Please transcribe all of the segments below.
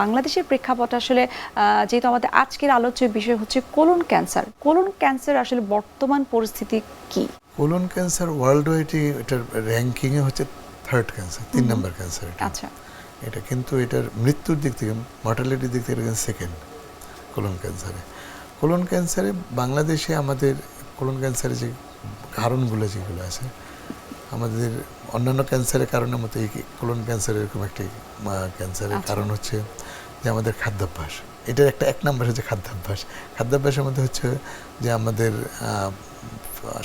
বাংলাদেশের প্রেক্ষাপটে আসলে যেহেতু আমাদের আজকের আলোচ্য বিষয় হচ্ছে কোলন ক্যান্সার। কোলন ক্যান্সার আসলে বর্তমান পরিস্থিতি কি? কোলন ক্যান্সার ওয়ার্ল্ড ওয়াইডে এটার র্যাঙ্কিংয়ে হচ্ছে 3rd ক্যান্সার, 3 নম্বর ক্যান্সার এটা। আচ্ছা, এটা কিন্তু এটার মৃত্যুর দিক থেকে, মর্টালিটির দিক থেকে সেকেন্ড কোলন ক্যান্সারে। কোলন ক্যান্সারে বাংলাদেশে আমাদের কোলন ক্যান্সারের যে কারণগুলো যেগুলো আছে, আমাদের অন্যান্য ক্যান্সারের কারণের মতো এই কোলন ক্যান্সারের এরকম একটি ক্যান্সারের কারণ হচ্ছে যে আমাদের খাদ্যাভ্যাস। এটার এক নম্বর হচ্ছে খাদ্যাভ্যাস। খাদ্যাভ্যাসের মধ্যে হচ্ছে যে আমাদের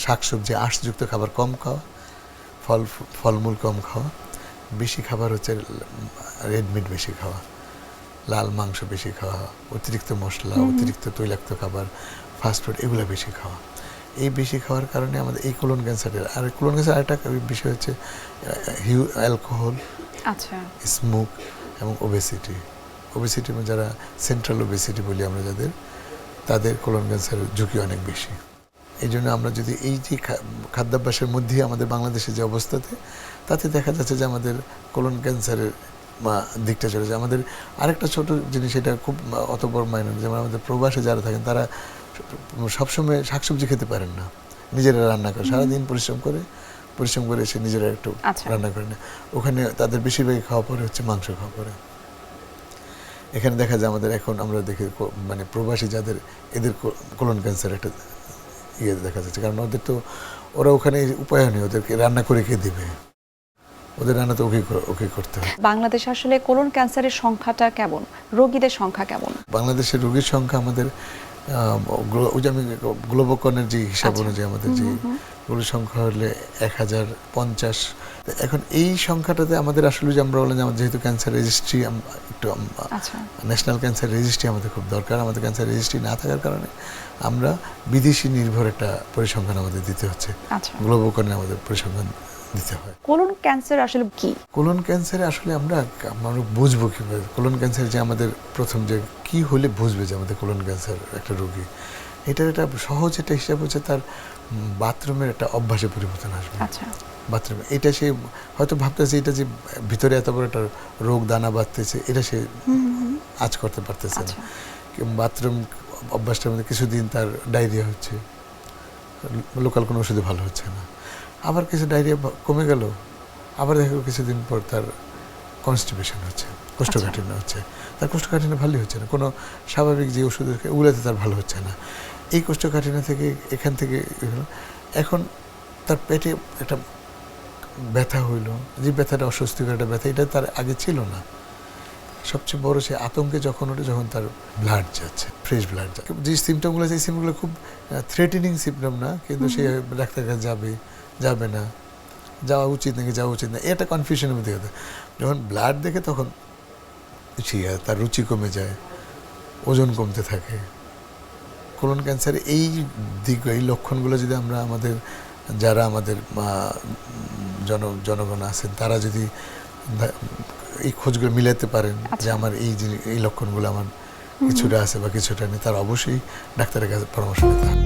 শাকসবজি আঁশযুক্ত খাবার কম খাওয়া, ফলমূল কম খাওয়া, বেশি খাবার হচ্ছে রেড মিট বেশি খাওয়া, লাল মাংস বেশি খাওয়া, অতিরিক্ত মশলা, অতিরিক্ত তৈলাক্ত খাবার, ফাস্টফুড এগুলো বেশি খাওয়া। এই বেশি খাওয়ার কারণে আমাদের এই কোলন ক্যান্সারের, আর কোলন ক্যান্সার আরেকটা বিষয় হচ্ছে অ্যালকোহল, আচ্ছা, স্মোক এবং ওবেসিটি। ওবেসিটি যারা সেন্ট্রাল ওবেসিটি বলি আমরা যাদের, তাদের কোলন ক্যান্সারের ঝুঁকি অনেক বেশি। এই জন্য আমরা যদি এই যে খাদ্যাভ্যাসের মধ্যেই আমাদের বাংলাদেশের যে অবস্থাতে, তাতে দেখা যাচ্ছে যে আমাদের কোলন ক্যান্সারের দিকটা চলে যায়। আমাদের আরেকটা ছোট জিনিস, এটা খুব অত বড় মাইনে, যেমন আমাদের প্রবাসে যারা থাকেন তারা সবসময় শাকসবজি খেতে পারেন না, নিজেরা রান্না করে, সারাদিন পরিশ্রম করে এসে নিজেরা একটু রান্না করে না। ওখানে তাদের বেশিরভাগই খাওয়া পরে হচ্ছে মাংস খাওয়া পরে। এখানে দেখা যায় আমাদের এখন আমরা দেখি মানে প্রবাসী যাদের, এদের কোলন ক্যান্সার একটা দেখা যাচ্ছে, কারণ ওদের তো ওরা ওখানে উপায় নেই, ওদেরকে রান্না করে কে দিবে, ওদের রান্না তো ওকে করতে হবে। বাংলাদেশে আসলে কোলন ক্যান্সারের সংখ্যাটা কেমন, রোগীদের সংখ্যা কেমন? বাংলাদেশের রোগীর সংখ্যা আমাদের ওই যে আমি গ্লোবকনের যে হিসাব অনুযায়ী আমাদের যে রোগীর সংখ্যা হলে 1050। এখন এই সংখ্যাটাতে আমাদের আসলে যে আমরা বললাম যে আমাদের যেহেতু ক্যান্সার রেজিস্ট্রি একটু ন্যাশনাল ক্যান্সার রেজিস্ট্রি আমাদের খুব দরকার। আমাদের ক্যান্সার রেজিস্ট্রি না থাকার কারণে আমরা বিদেশি নির্ভর একটা পরিসংখ্যান আমাদের দিতে হচ্ছে, গ্লোবকনে আমাদের পরিসংখ্যান দিতে হয়। কোলন ক্যান্সার আসলে কি? কোলন ক্যান্সারে আসলে আমরা বুঝবো কিভাবে কোলন ক্যান্সার, যে আমাদের প্রথম যে কি হলে বুঝবে যে আমাদের কোলন ক্যান্সার একটা রোগী, এটার একটা সহজ একটা হিসাব হচ্ছে তার বাথরুমের একটা অভ্যাসে পরিবর্তন আসবে। বাথরুমে এটা সে হয়তো ভাবতেছে এটা যে ভিতরে এত বড় একটা রোগ দানা বাঁধতেছে, এটা সে আজ করতে পারতেছে না। বাথরুম অভ্যাসটার মধ্যে কিছুদিন তার ডায়রিয়া হচ্ছে, লোকাল কোনো ওষুধে ভালো হচ্ছে না, আবার কিছু ডায়রিয়া কমে গেল, আবার দেখা গেল কিছুদিন পর তার কনস্টিপেশন হচ্ছে, কোষ্ঠকাঠিন্য হচ্ছে, তার কোষ্ঠকাঠিন্য ভালোই হচ্ছে না, কোনো স্বাভাবিক যে ওষুধ ওগুলোতে তার ভালো হচ্ছে না। এই কোষ্ঠকাঠিন্য থেকে এখান থেকে এখন তার পেটে একটা ব্যথা হইল, যে ব্যথাটা অস্বস্তিকর একটা ব্যথা, এটা তার আগে ছিল না। সবচেয়ে বড় সে আতঙ্কে যখন ওঠে যখন তার ব্লাড যাচ্ছে, ফ্রেশ ব্লাড যাচ্ছে। যে সিমটমগুলো আছে এই সিমটমগুলো খুব থ্রেটেনিং সিমটম না, কিন্তু সে ডাক্তারের কাছে যাবে না, যাওয়া উচিত নাকি যাওয়া উচিত না, এটা কনফিউশনের মধ্যে হতে। যখন ব্লাড দেখে তখন তার রুচি কমে যায়, ওজন কমতে থাকে। কোলন ক্যান্সারে এই এই লক্ষণগুলো যদি আমরা যারা আমাদের জনগণ আছেন তারা যদি এই খোঁজগুলো মিলাতে পারেন যে আমার এই লক্ষণগুলো আমার কিছুটা আছে বা কিছুটা নেই, তারা অবশ্যই ডাক্তারের কাছে পরামর্শ নিতে হবে।